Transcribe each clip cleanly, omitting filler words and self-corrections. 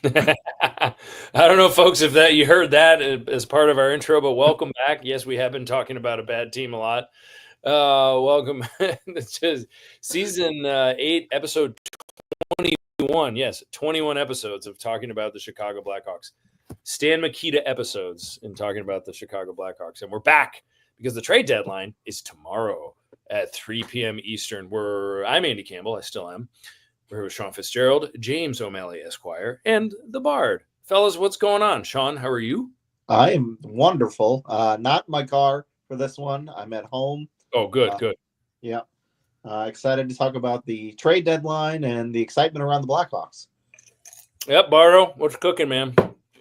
I don't know, folks, if that you heard that as part of our intro, but welcome back. Yes, we have been talking about a bad team a lot. Welcome to season 8, episode 21. Yes, 21 episodes of talking about the Chicago Blackhawks. Stan Mikita episodes in talking about the Chicago Blackhawks. And we're back because the trade deadline is tomorrow at 3 p.m. Eastern. I'm Andy Campbell. I still am. We're here with Sean Fitzgerald, James O'Malley Esquire, and the Bard. Fellas, what's going on? Sean, how are you? I am wonderful. Not in my car for this one. I'm at home. Oh, good, good. Yeah. Excited to talk about the trade deadline and the excitement around the Blackhawks. Yep, Bardo, what's cooking, man?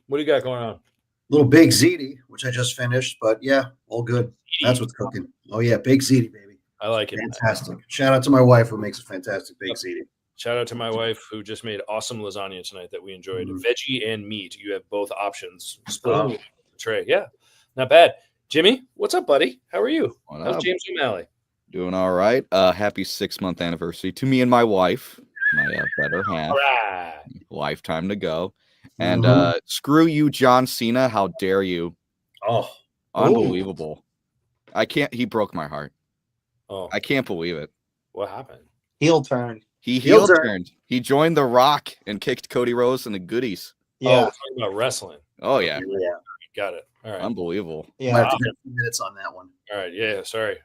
What do you got going on? Little Big Ziti, which I just finished, but yeah, all good. That's what's cooking. Oh yeah, Big Ziti, baby. I like it. Fantastic. Shout out to my wife who makes a fantastic Big Ziti. Shout out to my wife who just made awesome lasagna tonight that we enjoyed. Veggie and meat. You have both options split on the tray. Yeah, not bad. Jimmy, what's up, buddy? How are you? How's James O'Malley? Doing all right. Happy 6-month anniversary to me and my wife, my better half. Right. Lifetime to go. And screw you, John Cena. How dare you? Oh, unbelievable. I can't. He broke my heart. Oh, I can't believe it. What happened? Heel turn. He heel turned. He joined The Rock and kicked Cody Rhodes and the goodies. Yeah. Oh, we're talking about wrestling. Oh, yeah. Got it. All right. Unbelievable. Yeah. I have to get a few minutes on that one. All right. Yeah. Sorry.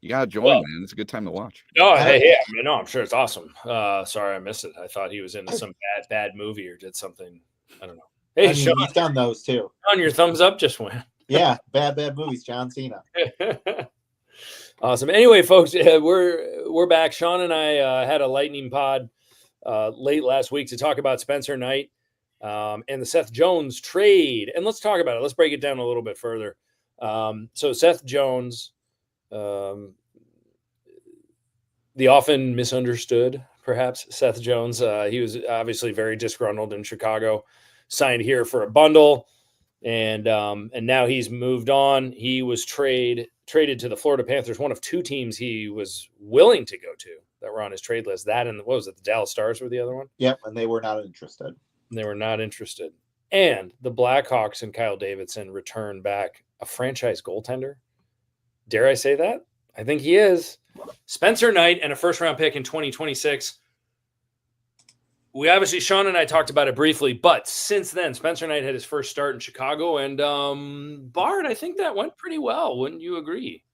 You got to join, man. It's a good time to watch. No, hey, no, I'm sure it's awesome. Sorry, I missed it. I thought he was in some bad movie or did something. I don't know. Hey, Sean, he's done those too. Sean, your thumbs up just went. Yeah, bad movies. John Cena. Awesome. Anyway, folks, we're back. Sean and I had a lightning pod late last week to talk about Spencer Knight and the Seth Jones trade. And let's talk about it. Let's break it down a little bit further. So Seth Jones, the often misunderstood, perhaps, Seth Jones, he was obviously very disgruntled in Chicago, signed here for a bundle, and now he's moved on. He was traded to the Florida Panthers, one of two teams he was willing to go to that were on his trade list. That and what was it? The Dallas Stars were the other one? Yep, and they were not interested. And the Blackhawks and Kyle Davidson returned back a franchise goaltender. Dare I say that? I think he is. Spencer Knight and a first-round pick in 2026. We obviously, Sean and I talked about it briefly, but since then, Spencer Knight had his first start in Chicago, and Bard, I think that went pretty well. Wouldn't you agree?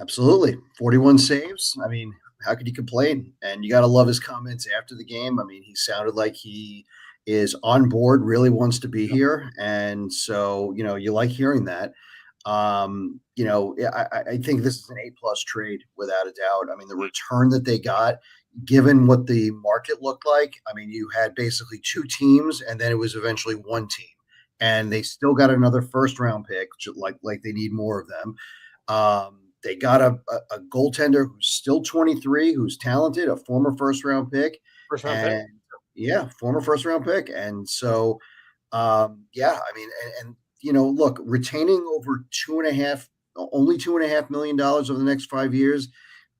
Absolutely. 41 saves. I mean, how could you complain? And you got to love his comments after the game. I mean, he sounded like he is on board, really wants to be here. And so, you like hearing that. I think this is an A+ trade without a doubt. I mean, the return that they got, given what the market looked like, I mean, you had basically two teams, and then it was eventually one team, and they still got another first-round pick, like they need more of them. They got a goaltender who's still 23, who's talented, a former first-round pick. Yeah, former first-round pick. And so, I mean, and look, retaining over only $2.5 million over the next 5 years,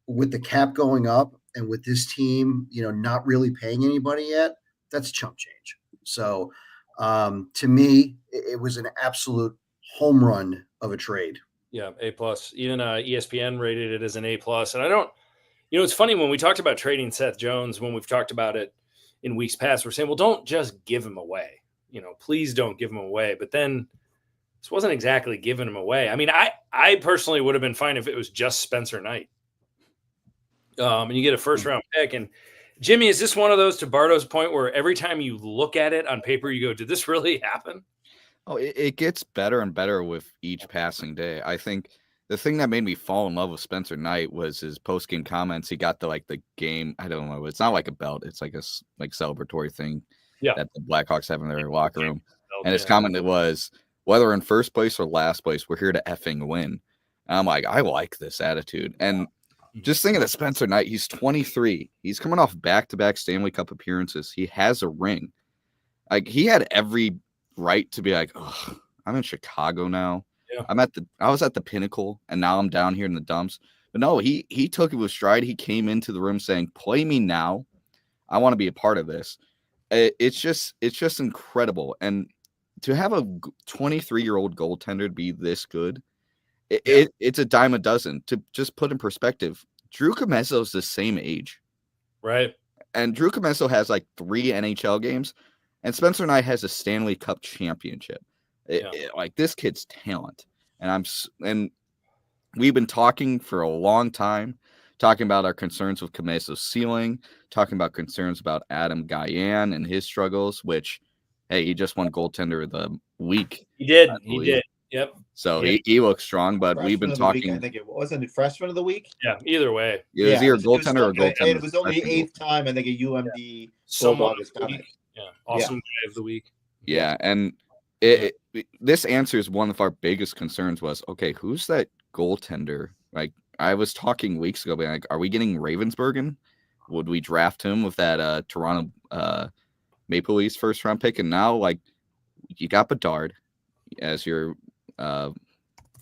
with the cap going up and with this team, not really paying anybody yet, that's chump change. So, to me, it was an absolute home run of a trade. Yeah, A+. Even ESPN rated it as an A+. And I don't, it's funny when we talked about trading Seth Jones, when we've talked about it in weeks past, we're saying, well, don't just give him away. Please don't give him away. But then this wasn't exactly giving him away. I mean, I personally would have been fine if it was just Spencer Knight. And you get a first-round pick. And Jimmy, is this one of those, to Bardo's point, where every time you look at it on paper, you go, did this really happen? Oh, it gets better and better with each passing day. I think the thing that made me fall in love with Spencer Knight was his post-game comments. He got the game. I don't know. It's not like a belt. It's like a celebratory thing that the Blackhawks have in their locker room. And his comment was, whether in first place or last place, we're here to effing win. And I'm like, I like this attitude. And just thinking of Spencer Knight, he's 23. He's coming off back-to-back Stanley Cup appearances. He has a ring. Like, he had every right to be like, oh, I'm in Chicago now. Yeah. I was at the pinnacle, and now I'm down here in the dumps. But no, he took it with stride. He came into the room saying, play me now. I want to be a part of this. It's just incredible. And to have a 23-year-old goaltender be this good, it's a dime a dozen. To just put in perspective, Drew Commesso is the same age. Right. And Drew Commesso has like 3 NHL games, and Spencer Knight has a Stanley Cup championship. Like this kid's talent. And we've been talking for a long time, talking about our concerns with Comesso's ceiling, talking about concerns about Adam Guyan and his struggles, which, hey, he just won goaltender of the week. He did. Yep. So he looks strong, but we've been talking. I think it wasn't freshman of the week. Yeah, either way. It was either goaltender or goaltender. It was only the 8th time, I think, a UMD Someone has done it. Yeah, awesome guy of the week. Yeah, and this answers one of our biggest concerns was, okay, who's that goaltender? Like, I was talking weeks ago, being like, are we getting Ravensburgen? Would we draft him with that Toronto Maple Leafs first round pick? And now, like, you got Bedard as your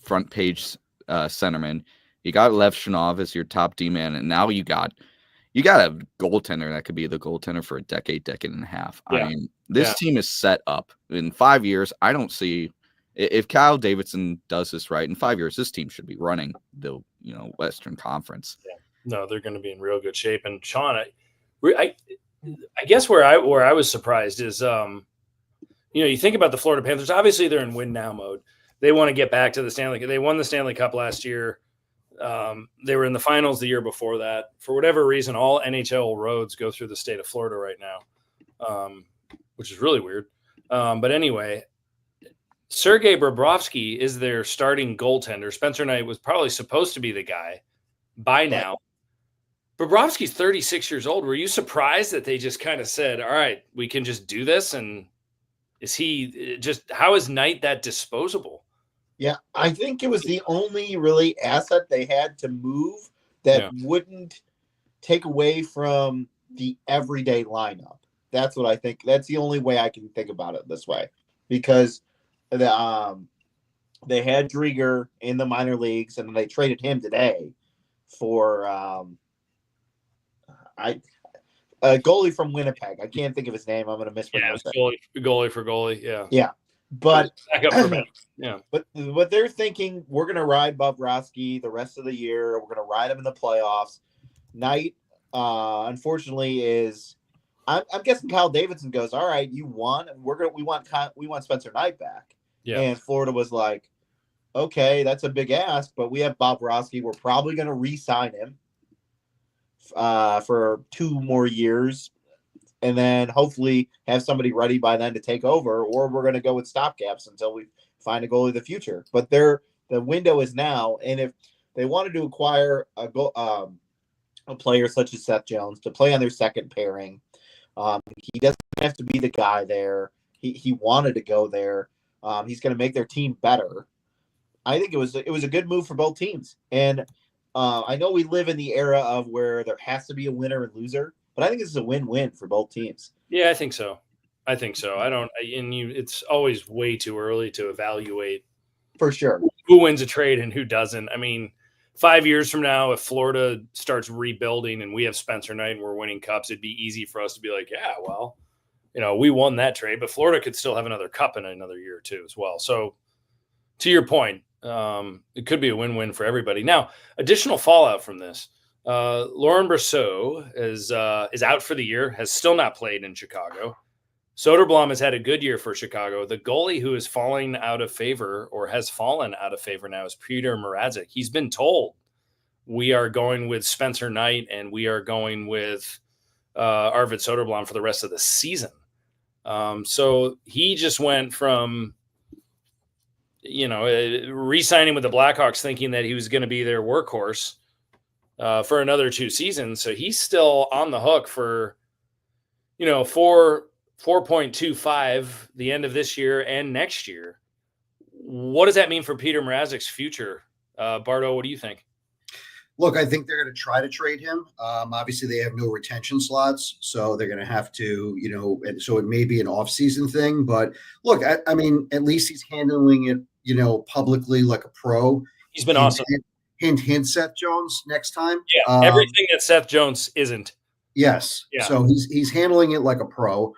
front page centerman. You got Lev Shinov as your top D man, and now you got a goaltender that could be the goaltender for a decade and a half. Yeah. I mean, this team is set up. In 5 years, I don't see if Kyle Davidson does this right. In 5 years, this team should be running the Western Conference. Yeah. No, they're going to be in real good shape. And Sean, I guess where I was surprised is, you think about the Florida Panthers. Obviously, they're in win now mode. They want to get back to the Stanley Cup. They won the Stanley Cup last year. They were in the finals the year before that. For whatever reason, all NHL roads go through the state of Florida right now, which is really weird. But anyway, Sergei Bobrovsky is their starting goaltender. Spencer Knight was probably supposed to be the guy by now. Bobrovsky's 36 years old. Were you surprised that they just kind of said, all right, we can just do this? And how is Knight that disposable? Yeah, I think it was the only really asset they had to move that wouldn't take away from the everyday lineup. That's what I think. That's the only way I can think about it this way, because they had Drieger in the minor leagues, and they traded him today for a goalie from Winnipeg. I can't think of his name. I'm going to mispronounce it. Goalie for goalie. Yeah. Yeah. But yeah. But they're thinking we're going to ride Bobrovsky the rest of the year. We're going to ride him in the playoffs. Knight, unfortunately, is. I'm guessing Kyle Davidson goes, all right, you won. We want Spencer Knight back. Yeah. And Florida was like, okay, that's a big ask, but we have Bobrovsky. We're probably going to re-sign him for 2 more years, and then hopefully have somebody ready by then to take over, or we're going to go with stopgaps until we find a goalie of the future. But the window is now, and if they wanted to acquire a player such as Seth Jones to play on their second pairing, he doesn't have to be the guy there. He wanted to go there. He's going to make their team better. I think it was a good move for both teams. And I know we live in the era of where there has to be a winner and loser, but I think this is a win-win for both teams. Yeah, I think so. It's always way too early to evaluate for sure who wins a trade and who doesn't. I mean, 5 years from now, if Florida starts rebuilding and we have Spencer Knight and we're winning cups, it'd be easy for us to be like, yeah, well, we won that trade, but Florida could still have another cup in another year or two as well. So to your point, it could be a win-win for everybody. Now, additional fallout from this. Laurent Brosseau is out for the year, has still not played in Chicago. Soderblom has had a good year for Chicago. The goalie who is falling out of favor, or has fallen out of favor now, is Peter Mrazek. He's been told, we are going with Spencer Knight and we are going with Arvid Soderblom for the rest of the season. So he just went from re-signing with the Blackhawks thinking that he was going to be their workhorse for another 2 seasons. So he's still on the hook for, 4.25 the end of this year and next year. What does that mean for Peter Mrazek's future? Bardo, what do you think? Look, I think they're going to try to trade him. Obviously, they have no retention slots, so they're going to have to, so it may be an off-season thing. But look, I mean, at least he's handling it, publicly like a pro. He's been awesome. Hint, Seth Jones next time. Yeah, everything that Seth Jones isn't. Yes. Yeah. So he's handling it like a pro.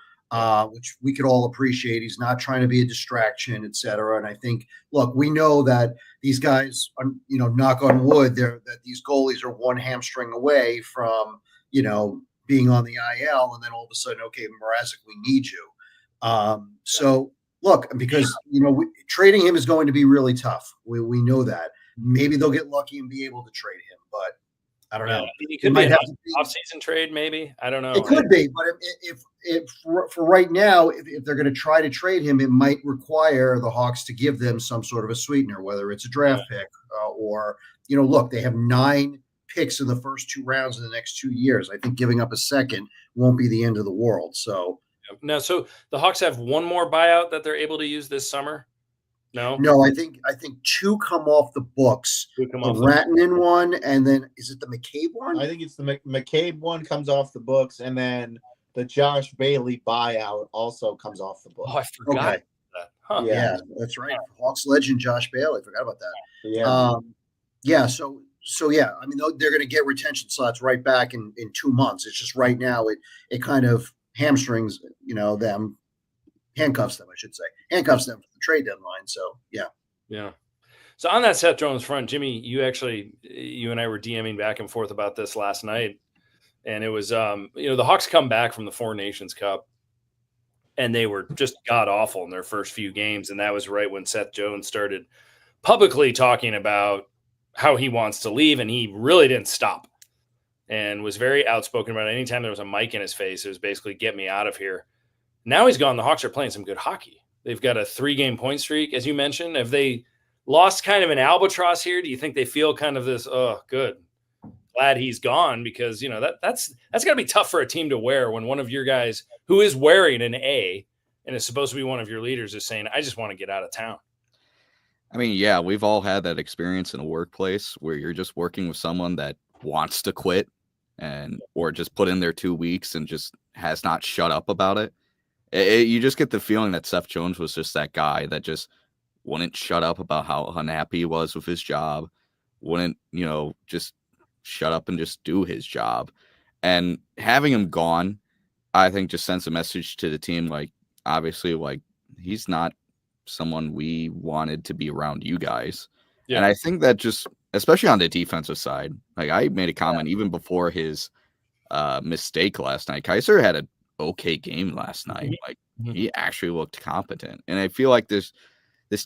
which we could all appreciate. He's not trying to be a distraction, et cetera. And I think, look, we know that these guys, knock on wood, that these goalies are one hamstring away from, being on the IL, and then all of a sudden, okay, Mrazek, we need you. So look, because trading him is going to be really tough. We know that. Maybe they'll get lucky and be able to trade him, but I don't know. It could be an off-season trade, maybe. I don't know. It could be, but if for right now, if they're going to try to trade him, it might require the Hawks to give them some sort of a sweetener, whether it's a draft pick or look, they have 9 picks in the first 2 rounds in the next 2 years. I think giving up a second won't be the end of the world. So now, so the Hawks have one more buyout that they're able to use this summer. No, I think 2 come off the books. The Rantanen one, and then is it the McCabe one? I think it's the McCabe one comes off the books, and then the Josh Bailey buyout also comes off the books. Oh, I forgot that. Huh. Yeah, that's right. Hawks legend Josh Bailey. Forgot about that. Yeah. So yeah, I mean, they're going to get retention slots right back in 2 months. It's just right now it kind of hamstrings, them, handcuffs them, I should say, handcuffs them for the trade deadline. So yeah. Yeah. So on that Seth Jones front, Jimmy, you and I were DMing back and forth about this last night, and it was, the Hawks come back from the Four Nations Cup, and they were just god awful in their first few games, and that was right when Seth Jones started publicly talking about how he wants to leave, and he really didn't stop and was very outspoken about it. Anytime there was a mic in his face, it was basically get me out of here. Now he's gone. The Hawks are playing some good hockey. They've got a 3-game point streak, as you mentioned. Have they lost kind of an albatross here? Do you think they feel kind of this, oh, good, glad he's gone? Because, that's got to be tough for a team to wear when one of your guys who is wearing an A and is supposed to be one of your leaders is saying, I just want to get out of town. I mean, yeah, we've all had that experience in a workplace where you're just working with someone that wants to quit or just put in their 2 weeks and just has not shut up about it. You just get the feeling that Seth Jones was just that guy that just wouldn't shut up about how unhappy he was with his job, wouldn't, just shut up and just do his job. And having him gone, I think just sends a message to the team, like, obviously, like, he's not someone we wanted to be around you guys. Yeah. And I think that just, especially on the defensive side, like I made a comment even before his mistake last night. Kaiser had an okay game last night. Like he actually looked competent. And I feel like this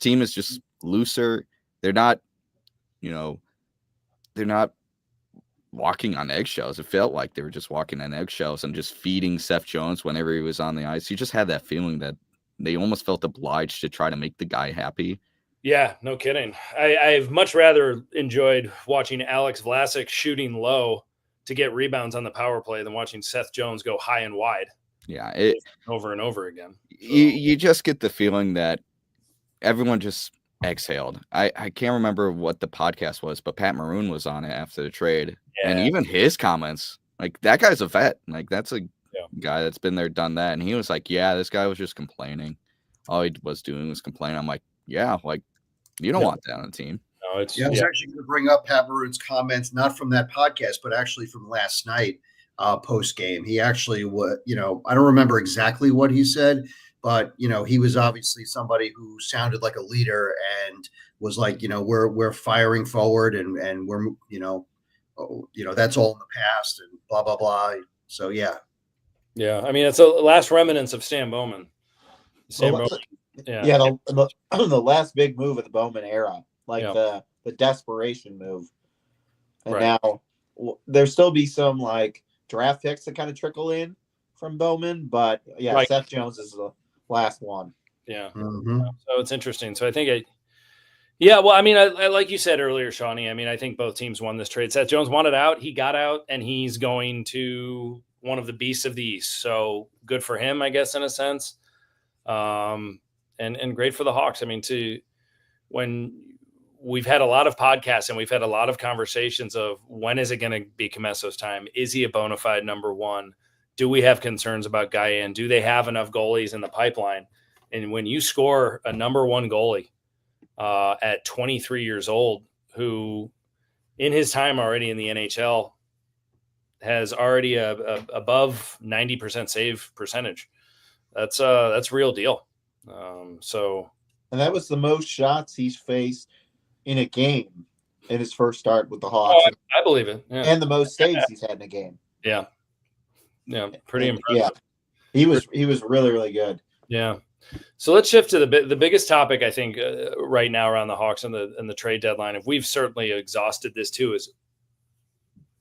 team is just looser. They're not, they're not walking on eggshells. It felt like they were just walking on eggshells and just feeding Seth Jones whenever he was on the ice. You just had that feeling that they almost felt obliged to try to make the guy happy. Yeah, no kidding. I've much rather enjoyed watching Alex Vlasic shooting low to get rebounds on the power play than watching Seth Jones go high and wide. Yeah, over and over again. So. You just get the feeling that everyone just exhaled. I can't remember what the podcast was, but Pat Maroon was on it after the trade. Yeah. And even his comments, like that guy's a vet. Like that's a guy that's been there, done that. And he was like, yeah, this guy was just complaining. All he was doing was complaining. I'm like, yeah, like you don't want that on the team. No, I was actually going to bring up Pat Maroon's comments, not from that podcast, but actually from last night post game. He actually would, I don't remember exactly what he said, but he was obviously somebody who sounded like a leader and was like, we're firing forward and we're, that's all in the past and blah blah blah. So yeah. Yeah, I mean it's the last remnants of Stan Bowman. The last big move of the Bowman era, like the desperation move. And now there'll still be some like draft picks that kind of trickle in from Bowman, but Seth Jones is the last one. Yeah. Mm-hmm. So it's interesting. So I think I like you said earlier, Shawnee, I mean, I think both teams won this trade. Seth Jones wanted out, he got out, and he's going to one of the beasts of the East. So good for him, I guess, in a sense. And great for the Hawks. I mean, when we've had a lot of podcasts and we've had a lot of conversations of when is it going to be Comesso's time? Is he a bona fide number one? Do we have concerns about Guyan? Do they have enough goalies in the pipeline? And when you score a number one goalie at 23 years old, who in his time already in the NHL has already above 90% save percentage, that's real deal. So, and that was the most shots he's faced in a game in his first start with the Hawks. I believe it. Yeah. And the most saves he's had in a game. Yeah. Yeah. Pretty impressive. Yeah. He was really, really good. Yeah. So let's shift to the biggest topic, I think, right now around the Hawks and the trade deadline. If we've certainly exhausted this too,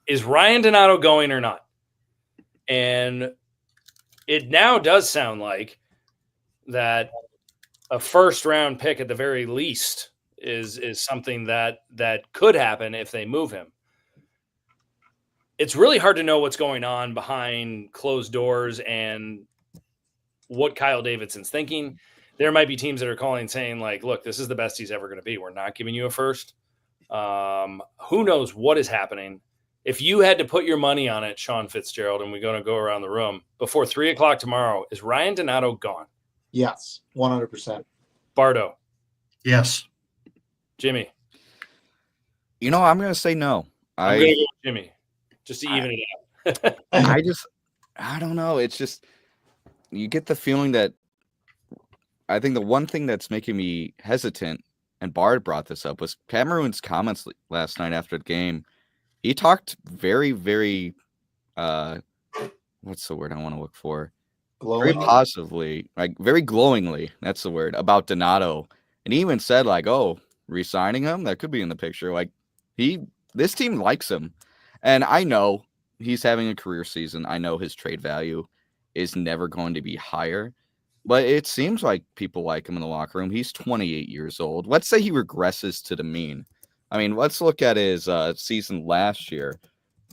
is Ryan Donato going or not? And it now does sound like that a first round pick at the very least is something that could happen if they move him. It's really hard to know what's going on behind closed doors and what Kyle Davidson's thinking. There might be teams that are calling saying like, look, this is the best he's ever going to be. We're not giving you a first. Who knows what is happening? If you had to put your money on it, Sean Fitzgerald, and we're going to go around the room before 3:00 tomorrow, is Ryan Donato gone? Yes. 100%. Bardo. Yes. Jimmy. I'm going to say no. I'm going to go with Jimmy just to even it out. I don't know. It's just, you get the feeling that I think the one thing that's making me hesitant, and Bard brought this up, was Cameroon's comments last night after the game. He talked very, very, what's the word I want to look for? Glowing? Very positively, like very glowingly, that's the word, about Donato. And he even said like, oh, re-signing him, that could be in the picture. Like this team likes him. And I know he's having a career season. I know his trade value is never going to be higher, but it seems like people like him in the locker room. He's 28 years old. Let's say he regresses to the mean. I mean, let's look at his season last year.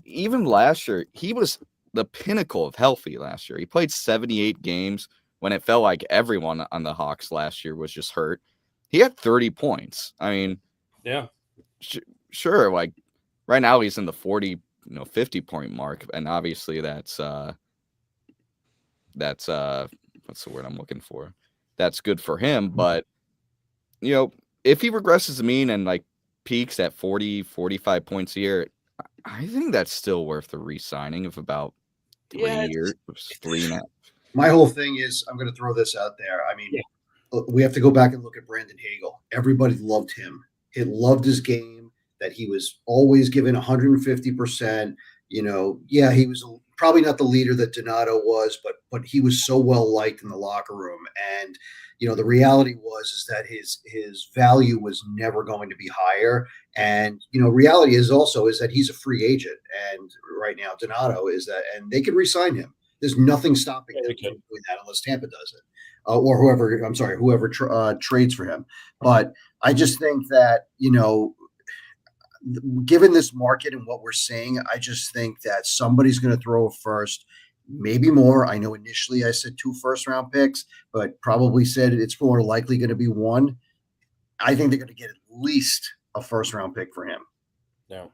Even last year, he was the pinnacle of healthy last year. He played 78 games when it felt like everyone on the Hawks last year was just hurt. He had 30 points. I mean, yeah, sure. Like right now he's in the 40, 50 point mark. And obviously that's what's the word I'm looking for? That's good for him. But, if he regresses to mean and like peaks at 40, 45 points a year, I think that's still worth the re-signing of about 3 years, 3.5. My whole thing is, I'm going to throw this out there. I mean, we have to go back and look at Brandon Hagel. Everybody loved him. He loved his game, that he was always given 150%. He was probably not the leader that Donato was, but he was so well liked in the locker room. And, the reality was that his value was never going to be higher. And, reality is that he's a free agent. And right now Donato is that, and they could re-sign him. There's nothing stopping them from doing that unless Tampa does it. Or whoever trades for him. But I just think that, given this market and what we're seeing, I just think that somebody's going to throw a first, maybe more. I know initially I said 2 first-round picks, but probably said it's more likely going to be 1. I think they're going to get at least a first-round pick for him. Yeah.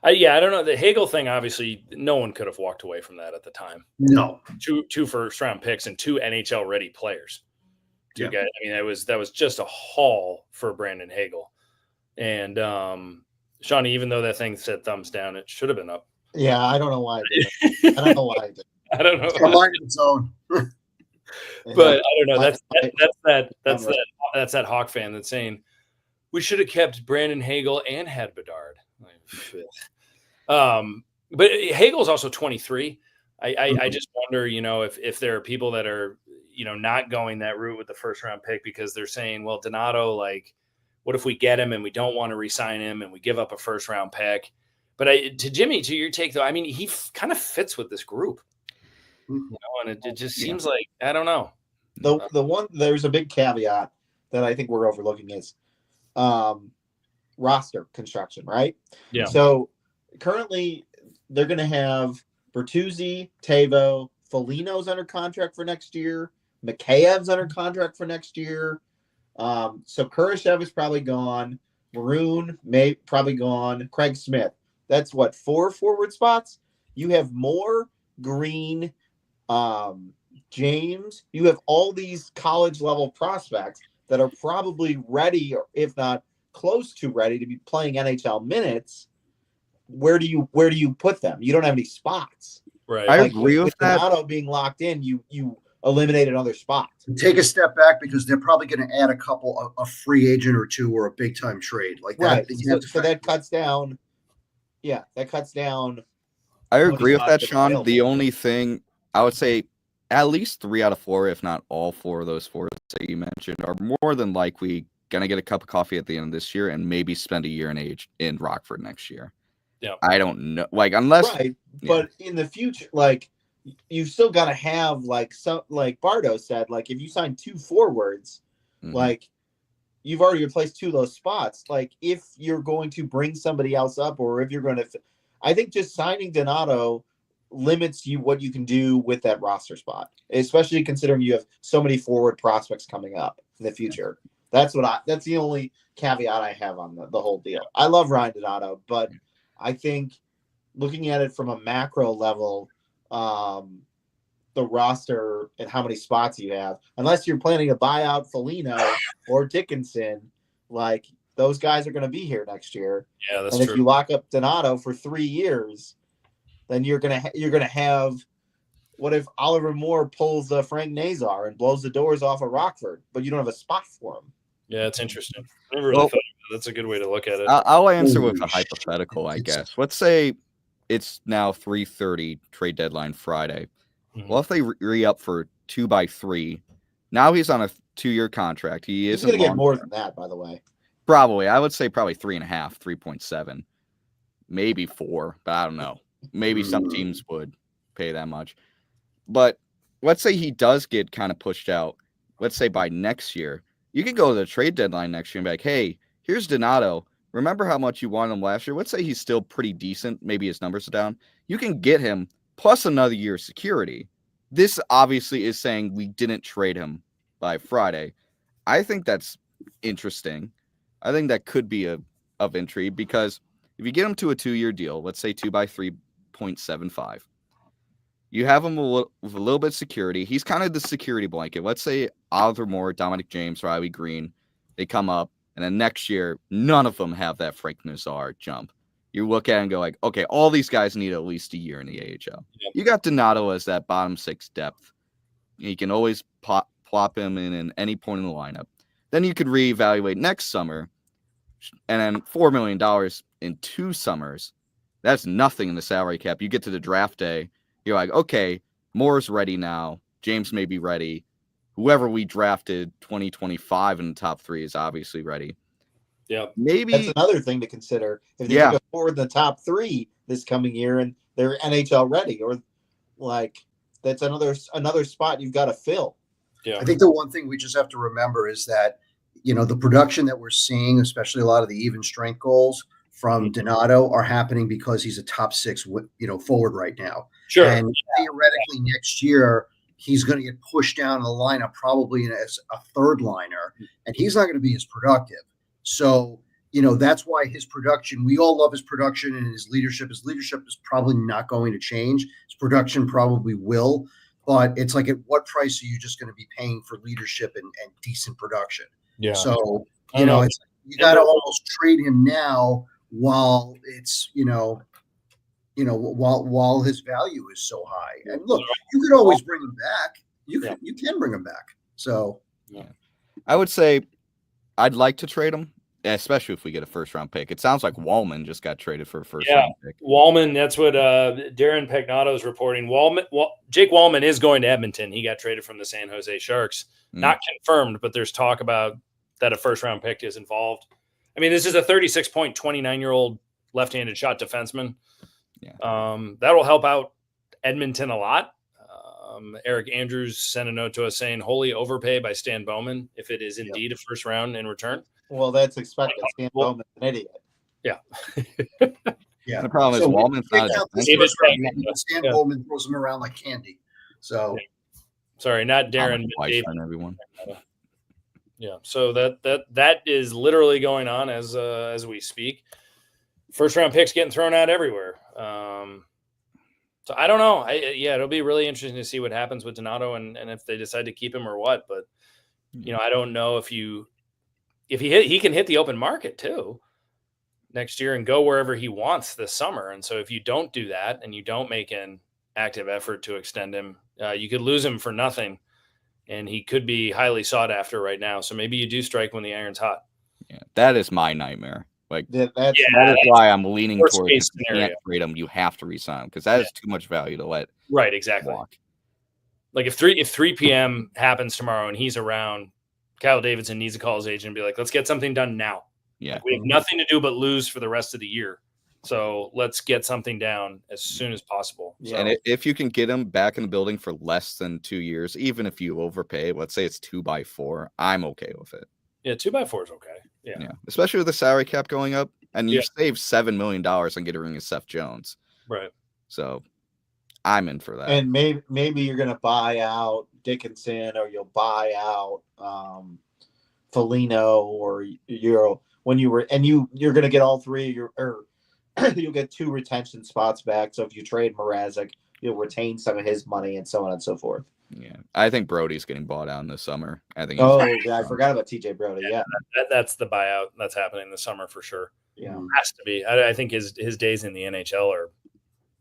I don't know. The Hagel thing, obviously, no one could have walked away from that at the time. No. 2 first-round picks and 2 NHL-ready players. Guys. I mean, that was just a haul for Brandon Hagel. And Shawnee, even though that thing said thumbs down, it should have been up. Yeah, I don't know why I did. I don't know why I did. I don't know. It's a mind of its own. But I don't know. That's that Hawk fan that's saying we should have kept Brandon Hagel and had Bedard. But Hagel's also 23. I just wonder, if there are people that are, not going that route with the first round pick because they're saying, well, Donato, like, what if we get him and we don't want to re-sign him and we give up a first round pick? But to Jimmy, to your take though, I mean, he kind of fits with this group, and it just seems like, I don't know. There's a big caveat that I think we're overlooking is roster construction, right? Yeah. So currently they're going to have Bertuzzi, Tavo, Foligno's under contract for next year. Mikheyev's under contract for next year. So Kurashev is probably gone. Maroon probably gone. Craig Smith. That's 4 forward spots. You have Moore, Green, James. You have all these college level prospects that are probably ready, or if not close to ready, to be playing NHL minutes. Where do you put them? You don't have any spots. Right. I agree with that. Donato being locked in, you eliminate another spot. Take a step back because they're probably going to add a free agent or two or a big time trade like that. Right. So that cuts down. Yeah, that cuts down. I agree with that, spots Sean. available. The only thing I would say, at least 3 out of 4, if not all 4 of those 4 that you mentioned, are more than likely gonna get a cup of coffee at the end of this year and maybe spend a year in Rockford next year. Yeah, I don't know, like unless Right, but in the future, like you've still got to have like some, like Bardo said, like if you sign 2 forwards, Mhm. like you've already replaced 2 of those spots. Like if you're going to bring somebody else up, or if you're going to, I think just signing Donato limits you what you can do with that roster spot, especially considering you have so many forward prospects coming up in the future. That's the only caveat I have on the whole deal. I love Ryan Donato, but I think looking at it from a macro level, the roster and how many spots you have, unless you're planning to buy out Foligno or Dickinson, like those guys are going to be here next year. Yeah, that's and true. If you lock up Donato for 3 years, then you're gonna have. What if Oliver Moore pulls Frank Nazar and blows the doors off of Rockford, but you don't have a spot for him? Yeah, it's interesting. I never really Well, thought about that. That's a good way to look at it. I'll answer with Holy a hypothetical, I shit. guess. Let's say it's now 3:30 trade deadline Friday. Mhm. Well, if they re-up for 2x3, now he's on a 2-year contract. He's Isn't going to get more long-term. than that, by the way. Probably. I would say probably 3.5, 3.7, maybe 4, but I don't know. Maybe some teams would pay that much. But let's say he does get kind of pushed out. Let's say by next year, you can go to the trade deadline next year and be like, hey, here's Donato. Remember how much you wanted him last year? Let's say he's still pretty decent. Maybe his numbers are down. You can get him plus another year of security. This obviously is saying we didn't trade him by Friday. I think that's interesting. I think that could be of intrigue because if you get him to a 2-year deal, let's say 2 by 3.75, you have him with a little bit of security. He's kind of the security blanket. Let's say Oliver Moore, Dominic James, Riley Green, they come up, and then next year, none of them have that Frank Nazar jump. You look at it and go like, okay, all these guys need at least a year in the AHL. Yep. You got Donato as that bottom 6 depth. You can always plop him in any point in the lineup. Then you could reevaluate next summer, and then $4 million in 2 summers. That's nothing in the salary cap. You get to the draft day, you're like, okay, Moore's ready now. James may be ready. Whoever we drafted 2025 in the top 3 is obviously ready. Yeah. That's Maybe another thing to consider. If they took a forward in the top 3 this coming year and they're NHL ready, or like that's another spot you've got to fill. Yeah. I think the one thing we just have to remember is that, the production that we're seeing, especially a lot of the even strength goals from Donato, are happening because he's a top 6, forward right now. Sure. And theoretically next year, he's going to get pushed down in the lineup probably as a third liner, and he's not going to be as productive. So, that's why his production, we all love his production and his leadership. His leadership is probably not going to change. His production probably will, but it's like, at what price are you just going to be paying for leadership and decent production? Yeah. So, it's, you got to almost trade him now while it's, while his value is so high. And look, you could always bring him back. You can bring him back. So, I would say I'd like to trade him, especially if we get a first-round pick. It sounds like Wallman just got traded for a first-round pick. Wallman, that's what Darren Pagnato is reporting. Jake Wallman is going to Edmonton. He got traded from the San Jose Sharks. Not confirmed, but there's talk about that a first-round pick is involved. I mean, this is a 29-year-old left-handed shot defenseman. Yeah. That'll help out Edmonton a lot. Eric Andrews sent a note to us saying, wholly overpay by Stan Bowman if it is indeed a first round in return. Well, that's expected. Stan Bowman's an idiot. Yeah. Yeah. The problem is Wallman's not Stan Bowman throws him around like candy. So sorry, not Darren, but Dave. Everyone. Yeah. So that is literally going on as we speak. First round picks getting thrown out everywhere. So I don't know. It'll be really interesting to see what happens with Donato and if they decide to keep him or what. But I don't know if he can hit the open market too next year and go wherever he wants this summer. And so if you don't do that and you don't make an active effort to extend him, you could lose him for nothing and he could be highly sought after right now. So maybe you do strike when the iron's hot. Yeah, that is my nightmare. Like That's that is why I'm leaning worst towards case if you scenario. can't trade him, you have to resign him because that is too much value to let right. Exactly. walk. Like if 3 p.m. happens tomorrow and he's around, Kyle Davidson needs to call his agent and be like, let's get something done now. Yeah. Like we have nothing to do but lose for the rest of the year. So let's get something down as soon as possible. Yeah. And if you can get him back in the building for less than 2 years, even if you overpay, let's say it's 2x4, I'm okay with it. Yeah, 2x4 is okay. Yeah. Especially with the salary cap going up, and you save $7 million on getting rid of Seth Jones. Right. So I'm in for that. And maybe you're going to buy out Dickinson, or you'll buy out Foligno, or you're going to get all three. You'll get 2 retention spots back. So if you trade Mrazek, you'll retain some of his money, and so on and so forth. Yeah, I think Brody's getting bought out in the summer. I think. I forgot about TJ Brody. Yeah, that's the buyout that's happening this summer for sure. Yeah, has to be. I think his days in the NHL are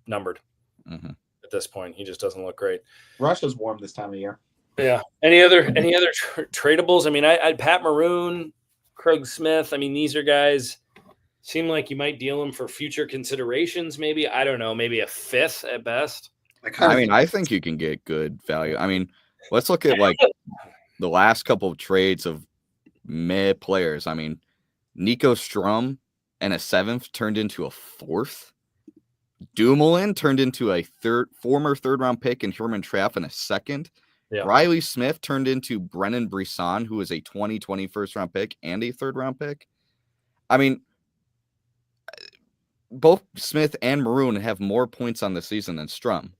numbered at this point. He just doesn't look great. Russia's warm this time of year. Yeah. Any other tradables? I mean, I'd Pat Maroon, Craig Smith. I mean, these are guys. Seem like you might deal them for future considerations. Maybe, I don't know, maybe a 5th at best. I think you can get good value. I mean, let's look at like the last couple of trades of mid players. I mean, Nico Strum and a 7th turned into a 4th. Dumoulin turned into a former 3rd-round pick, and Herman Trapp in a 2nd. Yeah. Riley Smith turned into Brennan Brisson, who is a 2020 first-round pick and a 3rd-round pick. I mean, both Smith and Maroon have more points on the season than Strum.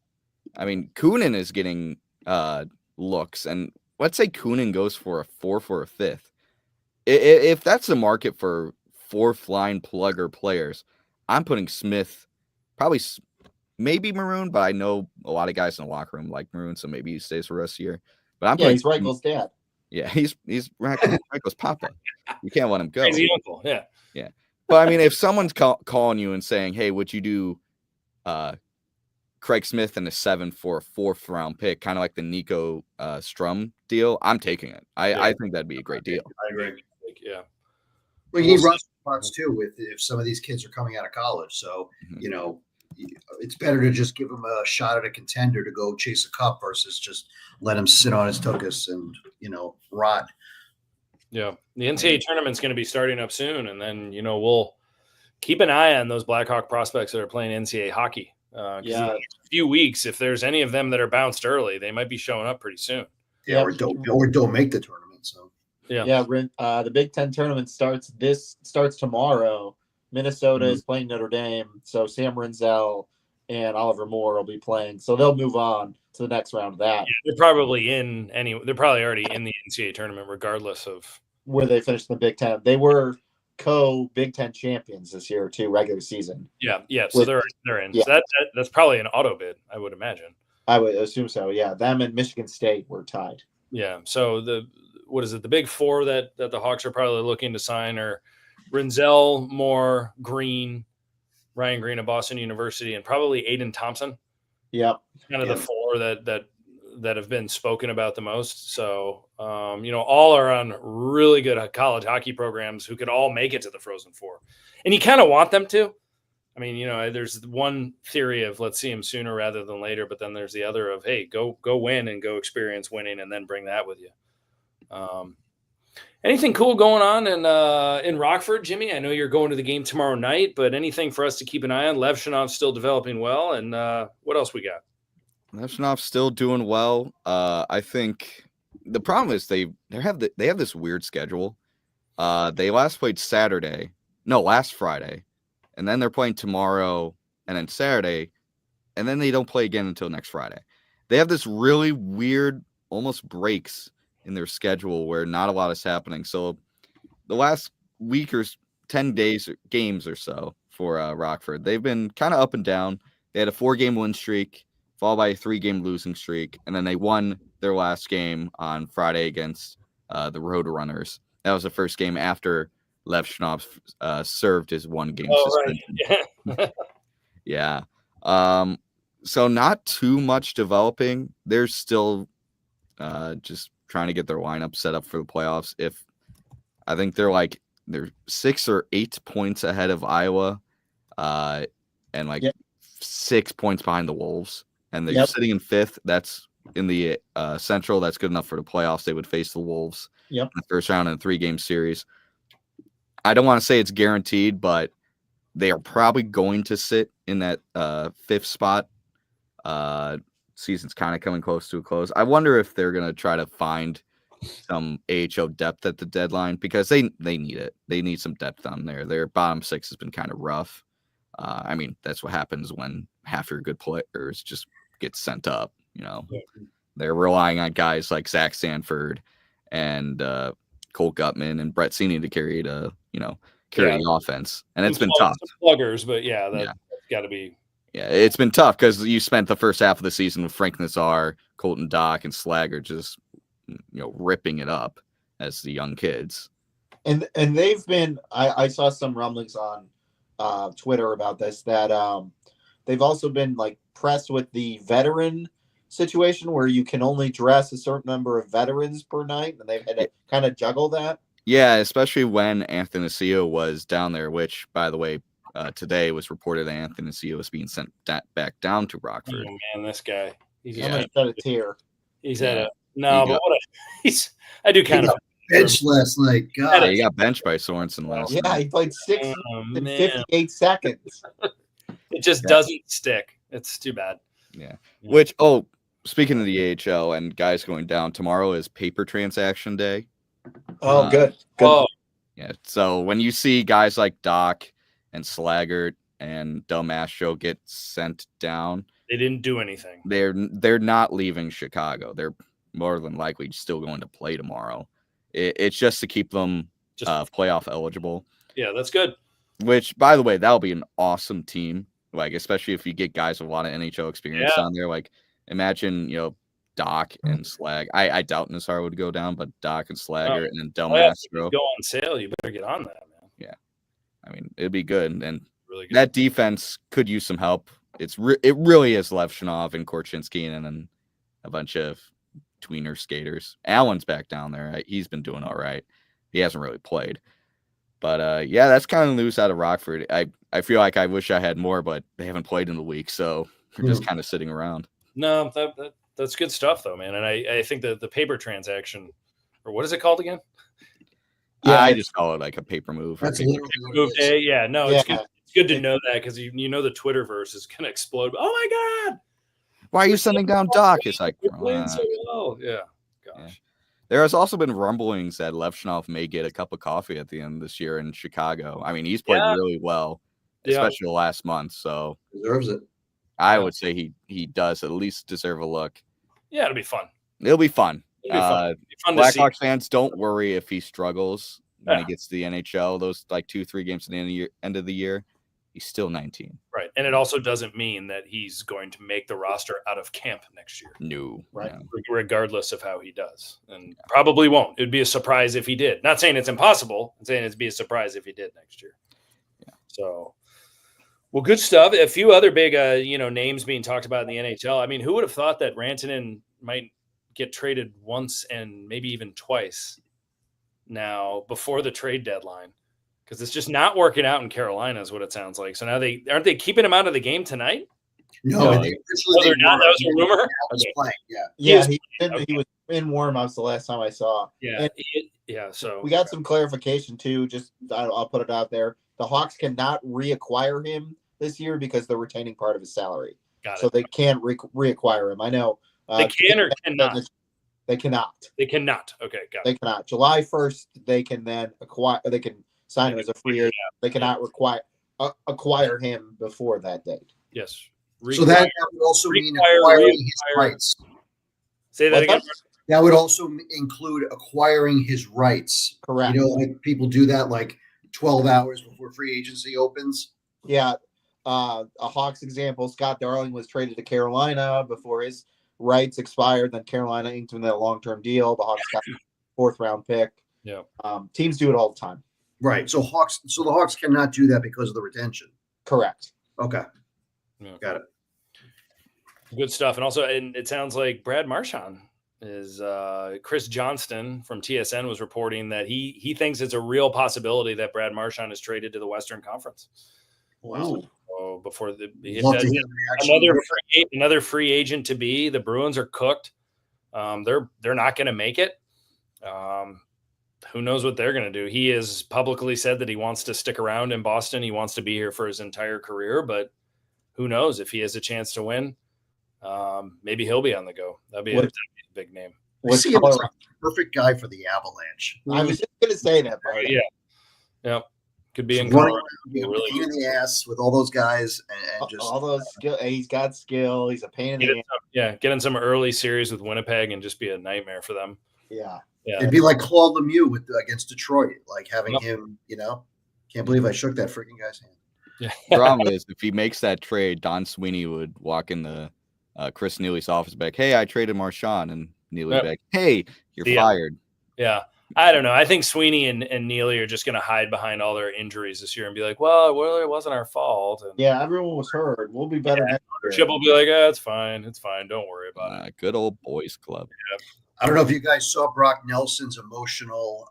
I mean, Kunin is getting looks, and let's say Kunin goes for a 4th or a 5th. If that's the market for 4th-line plugger players, I'm putting Smith, probably maybe Maroon, but I know a lot of guys in the locker room like Maroon, so maybe he stays for the rest of the year. But I'm he's Reichel's dad. Yeah, he's Reichel's papa. You can't let him go. Crazy uncle, yeah. But I mean, if someone's calling you and saying, "Hey, would you do Craig Smith and a 7 for a 4th-round pick," kind of like the Nico Strum deal, I'm taking it. I think that'd be a great deal. I agree. Yeah. Well, you need roster spots too if some of these kids are coming out of college. So, it's better to just give them a shot at a contender to go chase a cup versus just let him sit on his tuchus and, rot. Yeah. The NCAA tournament's going to be starting up soon, and then, we'll keep an eye on those Blackhawk prospects that are playing NCAA hockey. In a few weeks, if there's any of them that are bounced early, they might be showing up pretty soon. Yeah, or don't make the tournament. So the Big Ten tournament starts tomorrow. Minnesota is playing Notre Dame, so Sam Renzel and Oliver Moore will be playing. So they'll move on to the next round of that. Yeah, they're probably already in the NCAA tournament, regardless of where they finished in the Big Ten. They were co-Big Ten champions this year too, regular season. Yeah. So they're in. Yeah. So that's probably an auto bid, I would imagine. I would assume so. Yeah, them and Michigan State were tied. Yeah. So the Big Four that the Hawks are probably looking to sign are Renzel, Moore, Green, Ryan Green of Boston University, and probably Aiden Thompson. Yep. Kind of the 4 that have been spoken about the most. So, all are on really good college hockey programs who could all make it to the Frozen Four. And you kind of want them to. I mean, there's one theory of let's see them sooner rather than later, but then there's the other of, hey, go win and go experience winning and then bring that with you. Anything cool going on in Rockford, Jimmy? I know you're going to the game tomorrow night, but anything for us to keep an eye on? Lev Shanov's still developing well, and what else we got? Lev Shanov's still doing well. I think the problem is they have this weird schedule. They last played last Friday, and then they're playing tomorrow and then Saturday, and then they don't play again until next Friday. They have this really weird, almost breaks in their schedule where not a lot is happening. So the last week or 10 days games or so for Rockford, they've been kind of up and down. They had a 4-game win streak followed by a 3-game losing streak, and then they won their last game on Friday against the Roadrunners. That was the first game after Lev Shanov served his 1-game suspension. Right. Yeah. So not too much developing. There's still just trying to get their lineup set up for the playoffs. I think they're 6 or 8 points ahead of Iowa, and 6 points behind the Wolves, and they're sitting in 5th. That's in the Central. That's good enough for the playoffs. They would face the Wolves in the first round in a 3-game series. I don't want to say it's guaranteed, but they are probably going to sit in that 5th spot. Season's kind of coming close to a close. I wonder if they're going to try to find some AHL depth at the deadline, because they need it. They need some depth on there. Their bottom 6 has been kind of rough. I mean, that's what happens when half your good players just get sent up. They're relying on guys like Zach Sanford and Cole Gutman and Brett Sini to carry the offense, and it's been tough. Pluggers, but that's got to be. Yeah, it's been tough because you spent the first half of the season with Frank Nazar, Colton Dock, and Slager just ripping it up as the young kids. And they've been. I saw some rumblings on Twitter about this, that they've also been pressed with the veteran situation where you can only dress a certain number of veterans per night, and they've had to kind of juggle that. Yeah, especially when Athanasio was down there, which, by the way, today was reported that Athanasio was being sent back down to Rockford. Oh man, this guy. He's had a tear. He's had a I do kind of bench last night. God, he got benched by Sorensen last night. Yeah, he played 6 and 58 seconds. It just doesn't stick. It's too bad. Yeah. Which, speaking of the AHL and guys going down, tomorrow is paper transaction day. Oh, good. Oh, yeah. So when you see guys like Doc and Slaggert and Del Mastro get sent down, they didn't do anything. They're not leaving Chicago. They're more than likely still going to play tomorrow. It's just to keep them playoff eligible. Yeah, that's good. Which, by the way, that'll be an awesome team. Especially if you get guys with a lot of NHL experience on there. Imagine, Doc and Slag. I doubt Nassar would go down, but Doc and Slagger and then Del Mastro go on sale. You better get on that, man. Yeah, I mean, it'd be good, and really good. That defense could use some help. It really is Levshinov and Korchinski and then a bunch of tweener skaters. Allen's back down there. Right? He's been doing all right. He hasn't really played, but that's kind of news out of Rockford. I feel like I wish I had more, but they haven't played in the week, so we're just kind of sitting around. No, that's good stuff, though, man. And I think that the paper transaction, or what is it called again? Yeah, I just call it a paper move. That's paper move day. Yeah, no, it's good. It's good to know that because the Twitterverse is going to explode. Oh my God! Why are you sending down Doc? It's so well. Yeah. Gosh. Yeah. There has also been rumblings that Levshinov may get a cup of coffee at the end of this year in Chicago. I mean, he's played really well, especially the last month. So deserves it. I would say he does at least deserve a look. Yeah, it'll be fun. It'll be fun. It'll be fun Blackhawks fans, don't worry if he struggles when he gets to the NHL. Those 2-3 games at the end of the year, he's still 19. Right, and it also doesn't mean that he's going to make the roster out of camp next year. No, right. Regardless of how he does, and probably won't. It'd be a surprise if he did. Not saying it's impossible. I'm saying it'd be a surprise if he did next year. Yeah. So. Well, good stuff. A few other big, names being talked about in the NHL. I mean, who would have thought that Rantanen might get traded once and maybe even twice now before the trade deadline? Because it's just not working out in Carolina, is what it sounds like. So now aren't they keeping him out of the game tonight? No, they're not. That was a rumor. Playing, He was in warm-ups the last time I saw. Yeah, and so we got some clarification too. Just I'll put it out there. The Hawks cannot reacquire him this year because they're retaining part of his salary. So they can't reacquire him. I know. They can or cannot? They cannot. They cannot. Okay, got it. They cannot. July 1st, they can then acquire. They can sign him as a free agent. They cannot acquire him before that date. Yes. So that would also mean acquiring his rights. Say that again. That would also include acquiring his rights. Correct. People do that 12 hours before free agency opens. Yeah. A Hawks example, Scott Darling was traded to Carolina before his rights expired. Then Carolina inked him that long-term deal. The Hawks got a 4th-round pick. Yeah. Teams do it all the time. Right. So the Hawks cannot do that because of the retention. Correct. Okay. Yeah. Got it. Good stuff. And also, it sounds like Brad Marchand is Chris Johnston from TSN was reporting that he thinks it's a real possibility that Brad Marchand is traded to the Western Conference. Wow. So before Love to hear the reaction. another free agent to be, the Bruins are cooked. They're not going to make it. Who knows what they're going to do? He has publicly said that he wants to stick around in Boston. He wants to be here for his entire career, but who knows if he has a chance to win? Maybe he'll be on the go. That'd be a big name. I see him as like the perfect guy for the Avalanche. I was just going to say that. Oh, yeah. Could be in running around, really pain in the ass with all those guys, and just all those skill. He's got skill. He's a pain in the ass. Get in some early series with Winnipeg and just be a nightmare for them. Yeah. It'd be like Claude Lemieux against Detroit, like having him. Can't believe I shook that freaking guy's hand. Yeah. The problem is, if he makes that trade, Don Sweeney would walk in the Chris Neely's office back. Hey, I traded Marchand, and Neely back. Hey, you're fired. Yeah. I don't know. I think Sweeney and Neely are just going to hide behind all their injuries this year and be like, well, it wasn't our fault. And, everyone was hurt. We'll be better next year. Chip will be like, it's fine. It's fine. Don't worry about it. Good old boys club. Yeah. I don't know if you guys saw Brock Nelson's emotional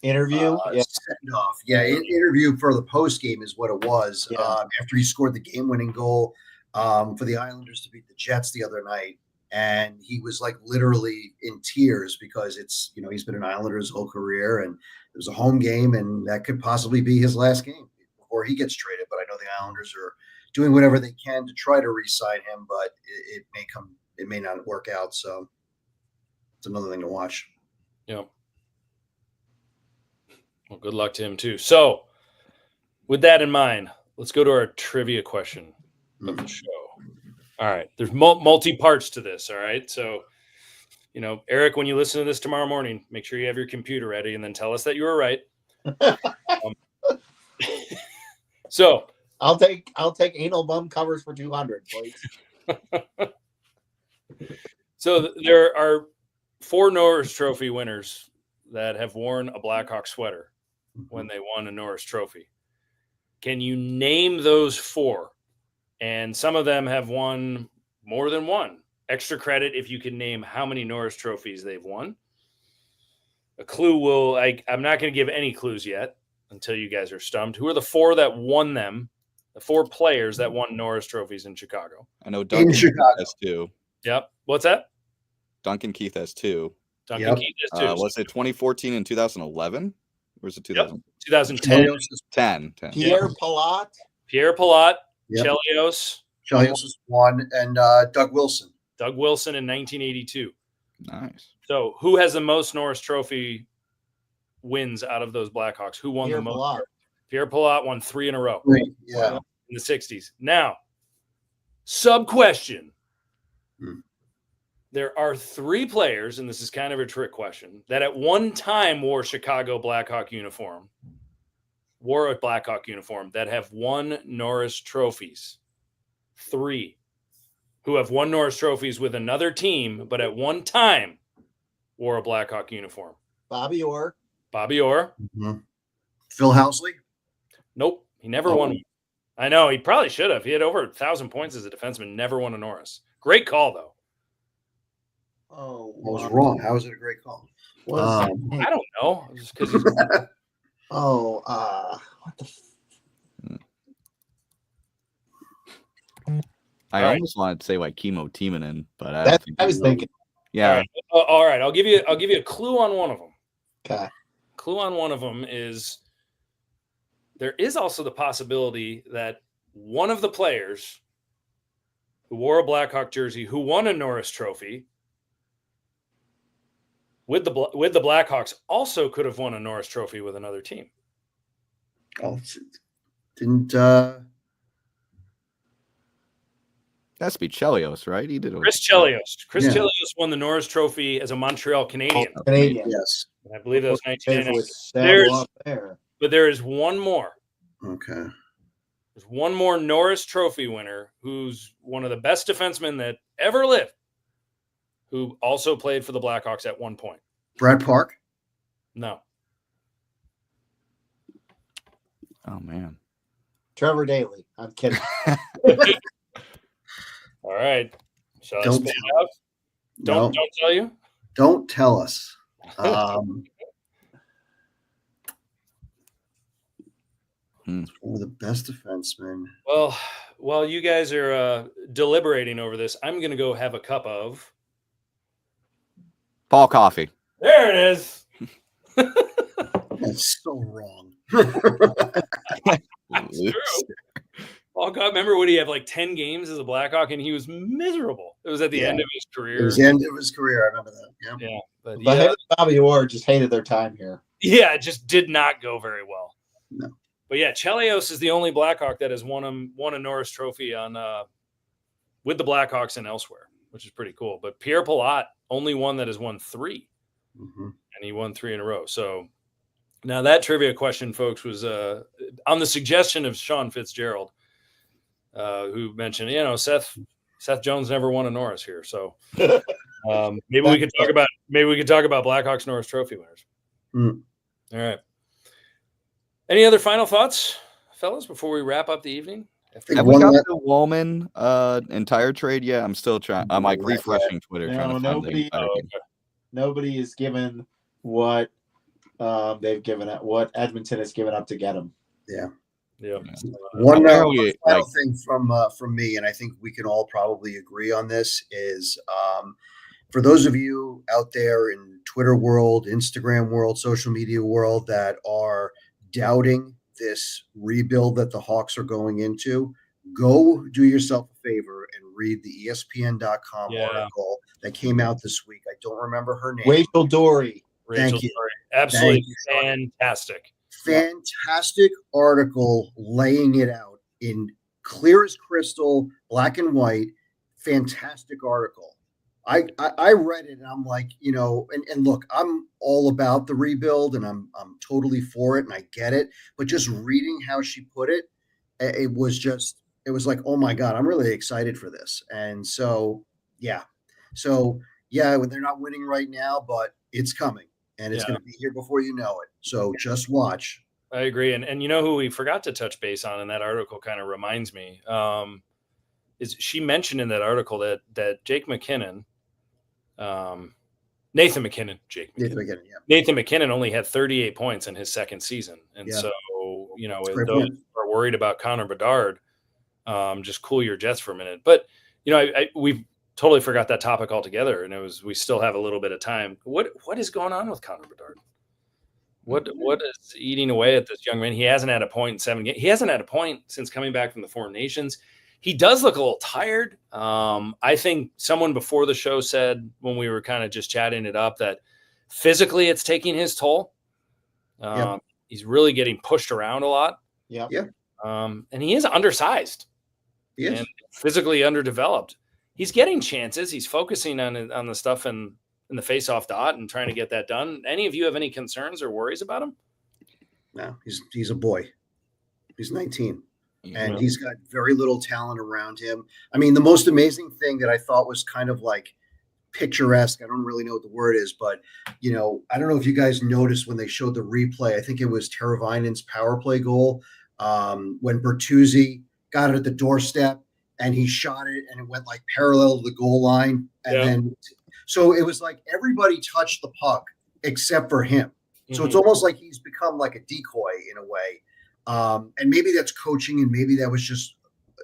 interview. Send-off. Interview for the post game is what it was. After he scored the game-winning goal for the Islanders to beat the Jets the other night. And he was like literally in tears because it's, he's been an Islander his whole career, and it was a home game, and that could possibly be his last game before he gets traded. But I know the Islanders are doing whatever they can to try to re-sign him, but it may not work out. So it's another thing to watch. Yeah. Well, good luck to him too. So with that in mind, let's go to our trivia question of the show. All right. There's multi-parts to this. All right. So, Eric, when you listen to this tomorrow morning, make sure you have your computer ready and then tell us that you were right. So I'll take anal bum covers for 200, please. So there are 4 Norris Trophy winners that have worn a Blackhawk sweater when they won a Norris Trophy. Can you name those 4? And some of them have won more than one. Extra credit if you can name how many Norris trophies they've won. A clue I'm not going to give any clues yet until you guys are stumped. Who are the 4 that won them? The 4 players that won Norris trophies in Chicago. I know Duncan Keith has 2. Yep. What's that? Duncan Keith has 2. Duncan Keith has 2. Was it 2014 and 2011? Or was it 2000? 2010. 10. Pierre Palat. Chelios was 1, and Doug Wilson. Doug Wilson in 1982. Nice. So who has the most Norris Trophy wins out of those Blackhawks? Who won the most? Pierre Palat won 3 in a row. In the 60s. Now, sub-question. There are 3 players, and this is kind of a trick question, that at one time wore a Blackhawk uniform that have won Norris trophies. 3 who have won Norris trophies with another team, but at one time wore a Blackhawk uniform. Bobby Orr. Mm-hmm. Phil Housley. Nope. He never won. I know. He probably should have. He had over 1,000 points as a defenseman. Never won a Norris. Great call, though. Oh, I was wrong. How is it a great call? I don't know. Just because he's... what the? I almost wanted to say like Kimmo Timonen, but I was thinking. Yeah. All right. I'll give you a clue on one of them. Okay. Clue on one of them is there is also the possibility that one of the players who wore a Blackhawk jersey who won a Norris Trophy with the Blackhawks also could have won a Norris Trophy with another team. Oh, didn't That's be Chelios, right? He did. Chris Chelios. Chelios won the Norris Trophy as a Montreal Canadian. Yes. I believe that was 1999. But there is one more. Okay. There's one more Norris Trophy winner who's one of the best defensemen that ever lived, who also played for the Blackhawks at one point. Brad Park? No. Oh, man. Trevor Daley. I'm kidding. All right. Shall I spit it out? Don't tell you. Don't tell us. One of the best defensemen. Well, while you guys are deliberating over this, I'm going to go have a cup of Paul Coffey. There it is. That's so wrong. That's true. Paul Coffey, remember when he had like 10 games as a Blackhawk and he was miserable? It was at the end of his career. It was the end of his career. I remember that. Yeah. But Bobby Orr just hated their time here. Yeah, it just did not go very well. No. But yeah, Chelios is the only Blackhawk that has won a Norris Trophy on with the Blackhawks and elsewhere, which is pretty cool. But Pierre Palat, only one that has won 3. Mm-hmm. And he won 3 in a row. So now that trivia question, folks, was on the suggestion of Sean Fitzgerald, who mentioned, Seth Jones never won a Norris here. So maybe we could talk about Blackhawks Norris Trophy winners. Mm. All right. Any other final thoughts, fellas, before we wrap up the evening? Have we got the Woolman entire trade yet? I'm still trying. I'm like refreshing Twitter. Nobody is given what they've given at what Edmonton has given up to get him. Yeah. One final thing from me, and I think we can all probably agree on this, is for those of you out there in Twitter world, Instagram world, social media world that are doubting this rebuild that the Hawks are going into, go do yourself a favor and read the ESPN.com article that came out this week. I don't remember her name. Rachel Dory. Thank you. Absolutely fantastic. Fantastic article laying it out in clear as crystal, black and white. Fantastic article. I read it and I'm like, and look, I'm all about the rebuild and I'm totally for it and I get it. But just reading how she put it, it was like, oh my God, I'm really excited for this. And so, yeah, they're not winning right now, but it's coming and it's going to be here before you know it. So just watch. I agree. And you know who we forgot to touch base on, and that article kind of reminds me, is she mentioned in that article that Jake McKinnon, Nathan McKinnon only had 38 points in his second season. And so, if those are worried about Connor Bedard, just cool your jets for a minute. But, we totally forgot that topic altogether. And we still have a little bit of time. What is going on with Connor Bedard? What is eating away at this young man? He hasn't had a point in 7 games. He hasn't had a point since coming back from the Foreign Nations. He does look a little tired. I think someone before the show said, when we were kind of just chatting it up, that physically it's taking his toll. He's really getting pushed around a lot. And he is undersized. He is. And physically underdeveloped. He's getting chances. He's focusing on the stuff in the face-off dot and trying to get that done. Any of you have any concerns or worries about him? No, he's a boy. He's 19. And he's got very little talent around him. I mean, the most amazing thing that I thought was kind of like picturesque, I don't really know what the word is, but, I don't know if you guys noticed when they showed the replay, I think it was Teravainen's power play goal, when Bertuzzi got it at the doorstep and he shot it and it went like parallel to the goal line. And then, so it was like everybody touched the puck except for him. So it's almost like he's become like a decoy in a way. And maybe that's coaching and maybe that was just,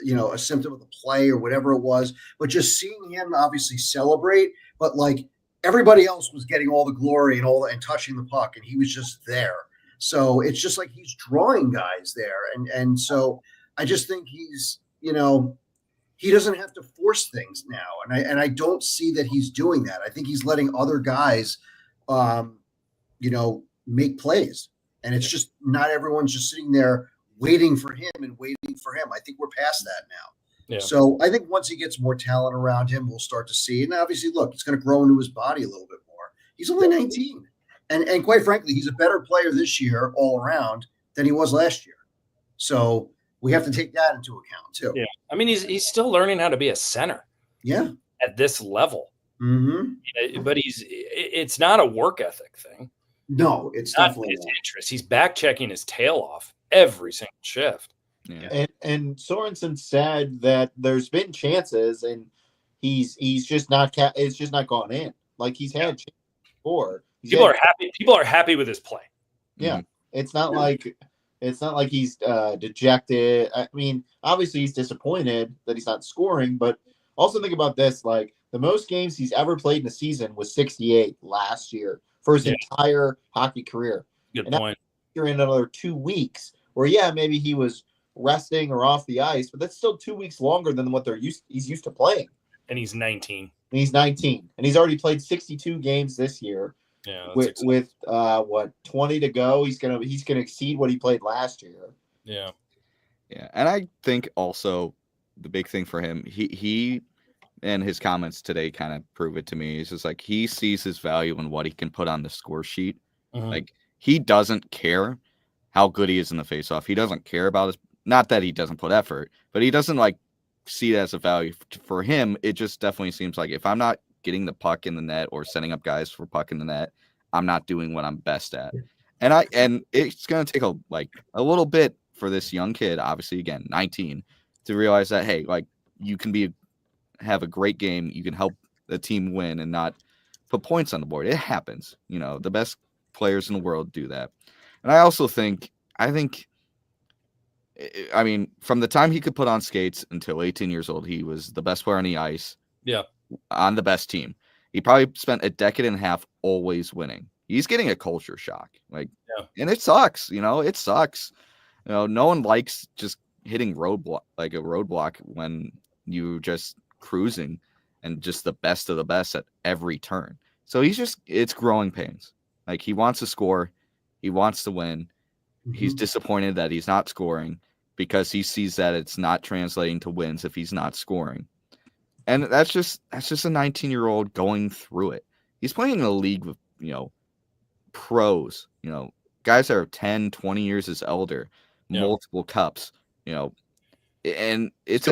a symptom of the play or whatever it was, but just seeing him obviously celebrate, but like everybody else was getting all the glory and touching the puck and he was just there. So it's just like he's drawing guys there. And so I just think he's, he doesn't have to force things now. And I don't see that he's doing that. I think he's letting other guys, make plays. And it's just not everyone's just sitting there waiting for him. I think we're past that now. Yeah. So I think once he gets more talent around him, we'll start to see. And obviously, look, it's going to grow into his body a little bit more. He's only 19. And quite frankly, he's a better player this year all around than he was last year. So we have to take that into account too. Yeah. I mean, he's still learning how to be a center. Yeah. At this level. Mm-hmm. But it's not a work ethic thing. No, it's definitely his interest. He's back checking his tail off every single shift. Yeah. And Sorensen said that there's been chances, and he's just not it's just not gone in. Like he's had before. People are happy with his play. Yeah, it's not like he's dejected. I mean, obviously he's disappointed that he's not scoring, but also think about this: like the most games he's ever played in a season was 68 last year for his entire hockey career. Good point. You're in another 2 weeks, where maybe he was resting or off the ice, but that's still 2 weeks longer than what he's used to playing. And he's 19. And he's 19, and he's already played 62 games this year. Yeah, with 20 to go, he's gonna exceed what he played last year. Yeah, and I think also the big thing for him, he and his comments today kind of prove it to me. He's just like he sees his value in what he can put on the score sheet. Like he doesn't care how good he is in the faceoff. He doesn't care about his. Not that he doesn't put effort, but he doesn't like see it as a value for him. It just definitely seems like if I'm not getting the puck in the net or setting up guys for puck in the net, I'm not doing what I'm best at. And it's going to take a little bit for this young kid, obviously again, 19, to realize that, hey, like you can have a great game. You can help the team win and not put points on the board. It happens. The best players in the world do that. And I also think, from the time he could put on skates until 18 years old, he was the best player on the ice. Yeah. On the best team. He probably spent a decade and a half always winning. He's getting a culture shock. And it sucks. It sucks. No one likes just hitting a roadblock when you just cruising and just the best of the best at every turn. So it's growing pains. Like he wants to score. He wants to win. He's disappointed that he's not scoring because he sees that it's not translating to wins if he's not scoring. And that's just a 19-year-old going through it. He's playing in a league with, pros, guys that are 10, 20 years his elder, multiple cups, and it's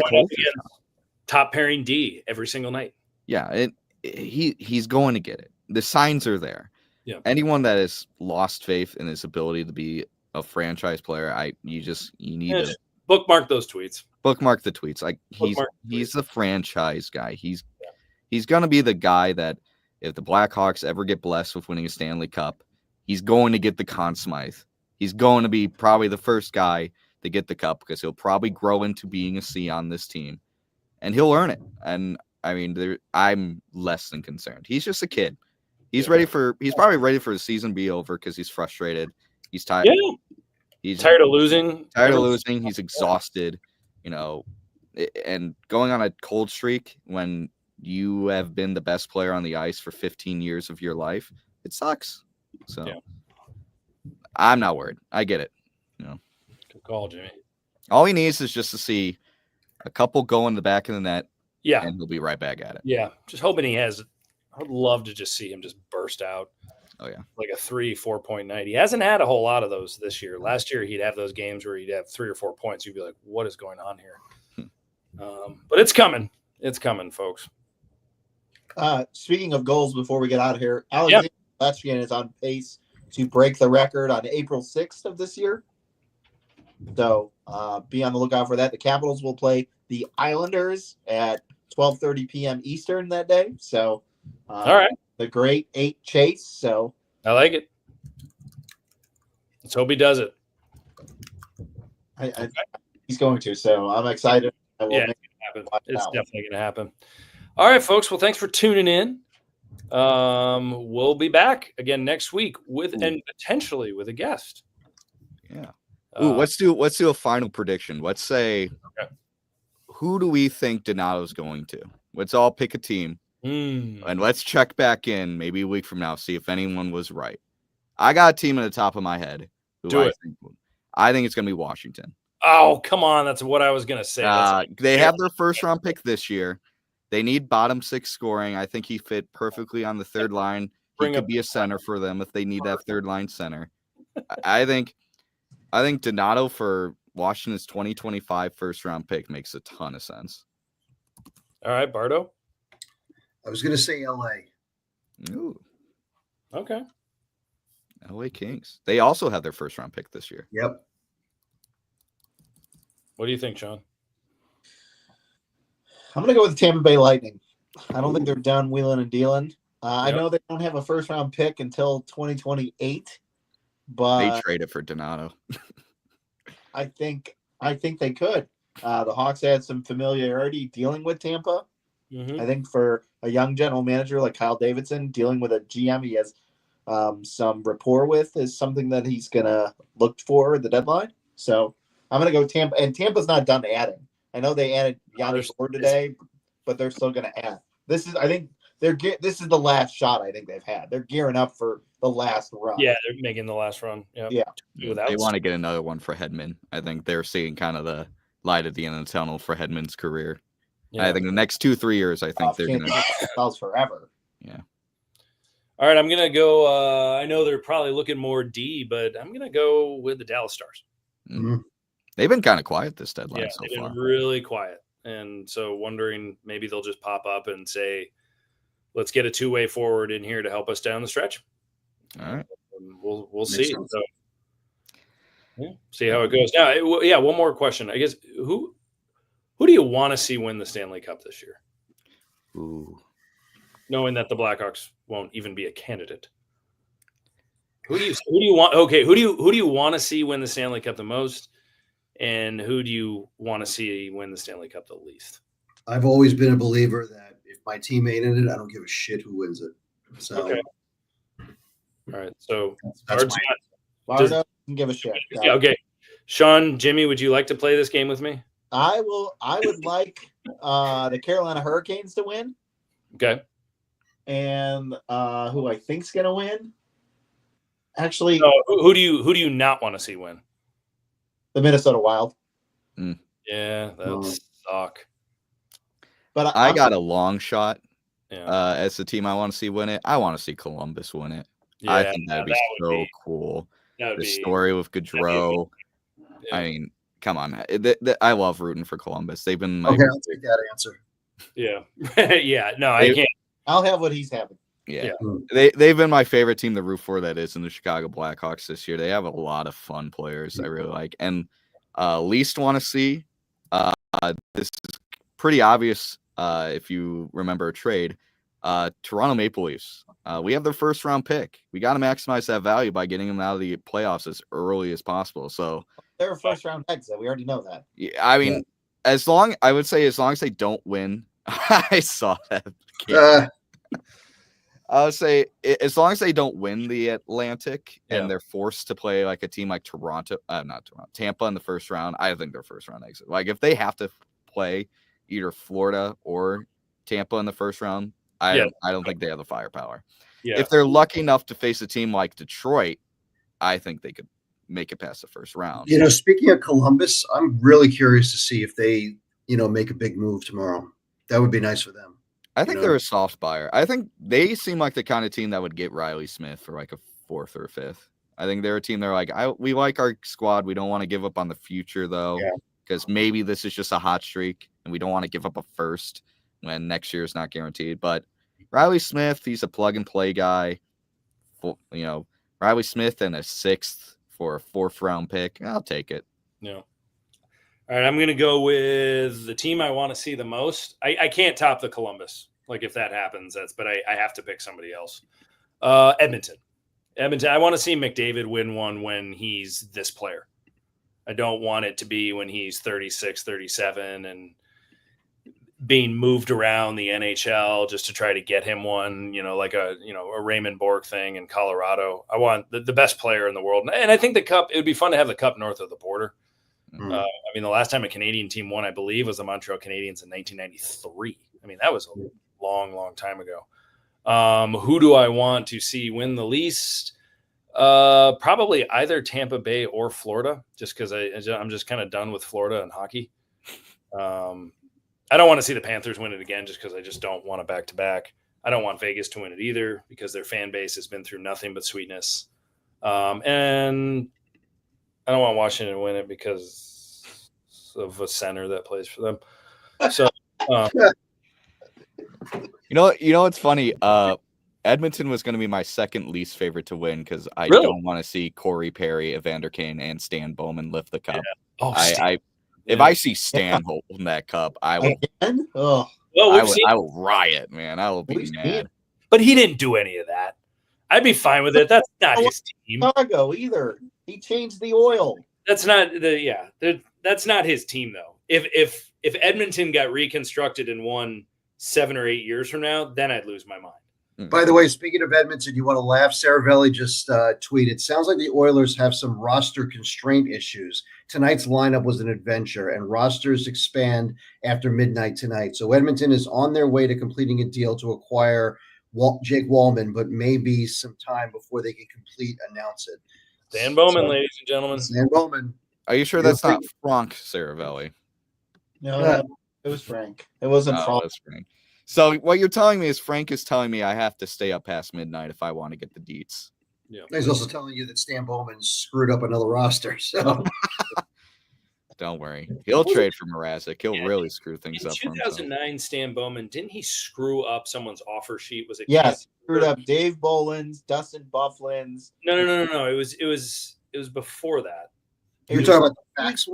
top pairing D every single night. Yeah. He's going to get it. The signs are there. Yeah. Anyone that has lost faith in his ability to be a franchise player, you need to bookmark those tweets. Bookmark the tweets. Like he's the franchise guy. He's gonna be the guy that if the Blackhawks ever get blessed with winning a Stanley Cup, he's going to get the Conn Smythe. He's going to be probably the first guy to get the cup because he'll probably grow into being a C on this team, and he'll earn it. And I'm less than concerned. He's just a kid. He's probably ready for the season to be over because he's frustrated. He's tired. Yeah. He's tired of losing. He's exhausted. And going on a cold streak when you have been the best player on the ice for 15 years of your life, it sucks. So I'm not worried. I get it. Good call, Jimmy. All he needs is just to see a couple go in the back of the net. Yeah. And he'll be right back at it. Yeah. Just hoping he has. I'd love to just see him just burst out. Oh, yeah. Like a 4.9. He hasn't had a whole lot of those this year. Last year, he'd have those games where he'd have 3 or 4 points. You'd be like, what is going on here? But it's coming. It's coming, folks. Speaking of goals, before we get out of here, Alexander Ovechkin is on pace to break the record on April 6th of this year. So be on the lookout for that. The Capitals will play the Islanders at 12:30 p.m. Eastern that day. So all right. The great 8 chase. So I like it. Let's hope he does it. He's going to. So I'm excited. It's definitely going to happen. All right, folks. Well, thanks for tuning in. We'll be back again next week and potentially with a guest. Yeah. Let's do a final prediction. Let's say, who do we think Donato's going to? Let's all pick a team. And let's check back in maybe a week from now, see if anyone was right. I got a team at the top of my head. I think it's going to be Washington. Oh, come on. That's what I was going to say. They have their first round pick this year. They need bottom 6 scoring. I think he fit perfectly on the third line. He could be a center for them if they need that third line center. I think Donato for Washington's 2025 first round pick makes a ton of sense. All right, Bardo. I was going to say LA. Ooh. Okay. LA Kings. They also have their first round pick this year. Yep. What do you think, Sean? I'm going to go with the Tampa Bay Lightning. I don't think they're done wheeling and dealing. I Yep. know they don't have a first round pick until 2028, They but traded for Donato. I think they could. The Hawks had some familiarity dealing with Tampa. Mhm. I think for a young general manager like Kyle Davidson, dealing with a GM he has some rapport with is something that he's gonna look for at the deadline. So I'm gonna go Tampa, and Tampa's not done adding. I know they added Yanni Ford today, but they're still gonna add. This is, I think, this is the last shot I think they've had. They're gearing up for the last run. Yeah, they're making the last run. Yep. Yeah. Without They want to get another one for Hedman. I think they're seeing kind of the light at the end of the tunnel for Hedman's career. Yeah. I think the next 2-3 years, I think they're going to. Themselves forever. Yeah. All right, I'm gonna go. I know they're probably looking more D, but I'm gonna go with the Dallas Stars. Mm-hmm. They've been kind of quiet this deadline Yeah, so they've far. been really quiet, and so wondering maybe they'll just pop up and say, "Let's get a two-way forward in here to help us down the stretch." All right, we'll Makes see. sense. So, yeah, see how it goes. Now, yeah, one more question. I guess who do you want to see win the Stanley Cup this year? Ooh. Knowing that the Blackhawks won't even be a candidate. Who do you want? Okay, who do you want to see win the Stanley Cup the most, and who do you want to see win the Stanley Cup the least? I've always been a believer that if my team ain't in it, I don't give a shit who wins it. So, Okay. All right. So that's Varda can give a shit. yeah. Okay. Sean, Jimmy, would you like to play this game with me? I would like the Carolina Hurricanes to win, Okay. and who I think's gonna win. Actually, who do you not want to see win? the Minnesota Wild. Yeah, that suck. But I got a long shot Yeah. as the team I want to see win it. I want to see Columbus win it. Yeah, I think that'd be that would so be- cool. That would The be story with Gaudreau. Yeah. I mean, come on. I love rooting for Columbus. They've been my okay. I'll take that answer. Yeah. Yeah. No, I can't. I'll have what he's having. Yeah. Yeah. They've been my favorite team to root for, that is in the Chicago Blackhawks this year. They have a lot of fun players I really like. And least want to see, this is pretty obvious if you remember a trade, Toronto Maple Leafs. We have their first round pick. We got to maximize that value by getting them out of the playoffs as early as possible. So They're a first round exit. We already know that. yeah, I mean, as long as they don't win, I saw that. I would say as long as they don't win the Atlantic and they're forced to play like a team like Tampa in the first round, I think they're first round exit. Like if they have to play either Florida or Tampa in the first round, I don't think they have the firepower. Yeah. If they're lucky enough to face a team like Detroit, I think they could make it past the first round. You know, speaking of Columbus, I'm really curious to see if they, make a big move tomorrow. That would be nice for them. I think they're a soft buyer. I think they seem like the kind of team that would get Riley Smith for like a 4th or 5th. I think they're a team. They're like, we like our squad. We don't want to give up on the future though, because maybe this is just a hot streak, and we don't want to give up a first when next year is not guaranteed. But Riley Smith, he's a plug and play guy. Riley Smith and a 6th for a 4th round pick. I'll take it. Yeah. All right, I'm going to go with the team I want to see the most. I can't top the Columbus. Like if that happens, but I have to pick somebody else. Edmonton. I want to see McDavid win one when he's this player. I don't want it to be when he's 36, 37 and being moved around the NHL just to try to get him one, like a Raymond Bourque thing in Colorado. I want the best player in the world. And I think the Cup, it would be fun to have the Cup north of the border. The last time a Canadian team won, I believe, was the Montreal Canadiens in 1993. That was a long, long time ago. Who do I want to see win the least? Probably either Tampa Bay or Florida, just because I'm just kind of done with Florida and hockey. I don't want to see the Panthers win it again, just because I just don't want a back-to-back. I don't want Vegas to win it either, because their fan base has been through nothing but sweetness. And I don't want Washington to win it because of a center that plays for them. So, it's funny. Edmonton was going to be my second least favorite to win because I don't want to see Corey Perry, Evander Kane, and Stan Bowman lift the cup. If I see Stan holding that cup, I will. Again? Oh, Well, I will riot, man. I will be We've seen mad. it. but he didn't do any of that. I'd be fine with it. That's not his team. Chicago either. He changed the oil. That's not that's not his team though. If Edmonton got reconstructed and won 7 or 8 years from now, then I'd lose my mind. By the way, speaking of Edmonton, you want to laugh? Saravelli just tweeted, sounds like the Oilers have some roster constraint issues. Tonight's lineup was an adventure, and rosters expand after midnight tonight. So Edmonton is on their way to completing a deal to acquire Jake Wallman, but maybe some time before they can announce it. Dan Bowman, ladies and gentlemen. Dan Bowman. Are you sure that's not Frank Saravelli? No, it was Frank. It wasn't Frank. That's Frank. So what you're telling me is Frank is telling me I have to stay up past midnight if I want to get the deets. Yeah. He's also telling you that Stan Bowman screwed up another roster. So Don't worry. He'll trade for Mrazek. He'll really screw things In up for himself. 2009, Stan Bowman, didn't he screw up someone's offer sheet? Was it? Yes, screwed up Dave Boland's, Dustin Bufflin's. No. It was before that. you're talking about the facts.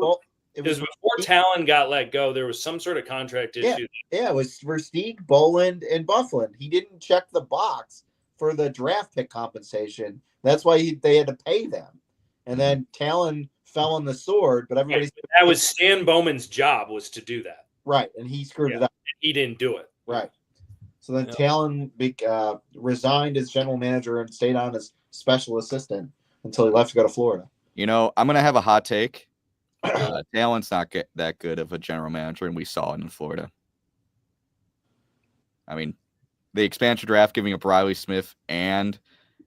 It was before Talon got let go. There was some sort of contract issue. Yeah, it was Versteeg, Boland, and Bufflin. He didn't check the box for the draft pick compensation. That's why they had to pay them. And then Talon fell on the sword, but everybody that was Stan Bowman's job was to do that. right, and he screwed it up. He didn't do it. Right. So then Talon resigned as general manager and stayed on as special assistant until he left to go to Florida. You know, I'm going to have a hot take. Talon's not that good of a general manager, and we saw it in Florida. I mean, the expansion draft giving up Riley Smith and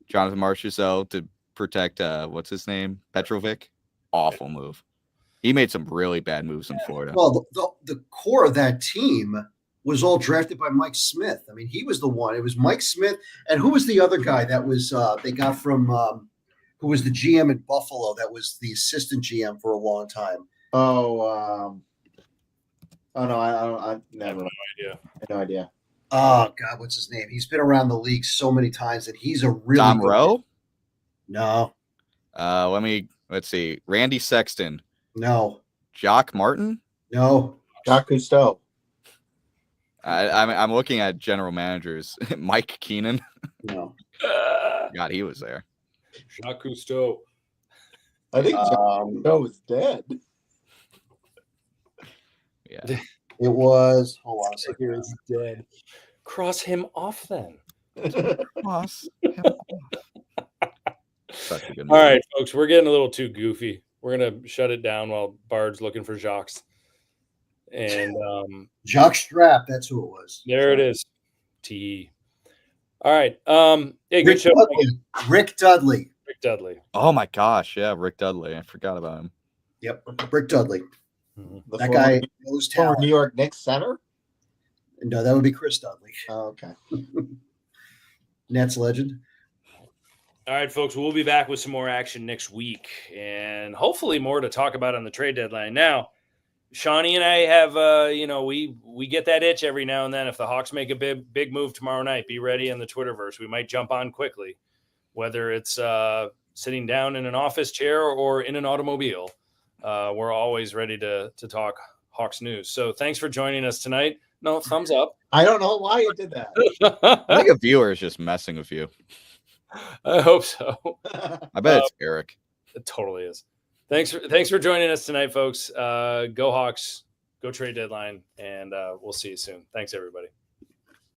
Jonathan Marchessault to protect, what's his name? Petrovic. Awful move. He made some really bad moves in Florida. Well, the core of that team was all drafted by Mike Smith. I mean, he was the one. It was Mike Smith. And who was the other guy that was they got from who was the GM in Buffalo that was the assistant GM for a long time? Oh no, I never. No idea. I have no idea. Oh God, what's his name? He's been around the league so many times that he's a really Tom good Rowe? No. Let's see. Randy Sexton. No. Jock Martin? No. Jacques Cousteau. I'm looking at general managers. Mike Keenan. No. God, he was there. Jacques Cousteau. I think Jacques Cousteau was dead. Yeah. It was hold on a second. He's dead. Cross him off then. Such a good All movie. right, folks, we're getting a little too goofy. We're gonna shut it down while Bard's looking for Jacques. And Jock Strap, that's who it was. there it is. T. All right. Hey, good Rick show. Dudley. Rick Dudley. Rick Dudley. Oh my gosh, yeah, Rick Dudley. I forgot about him. Yep. Rick Dudley. The That former- guy knows former talent. New York Knicks center. No, that would be Chris Dudley. Oh, okay. Nets legend. All right, folks, we'll be back with some more action next week and hopefully more to talk about on the trade deadline. Now, Shawnee and I have, we get that itch every now and then. If the Hawks make a big move tomorrow night, be ready in the Twitterverse. We might jump on quickly, whether it's sitting down in an office chair or in an automobile. We're always ready to talk Hawks news. So thanks for joining us tonight. No, thumbs up. I don't know why you did that. I think a viewer is just messing with you. I hope so. I bet it's Eric. It totally is. Thanks for joining us tonight, folks. Go Hawks, go trade deadline, and we'll see you soon. Thanks, everybody.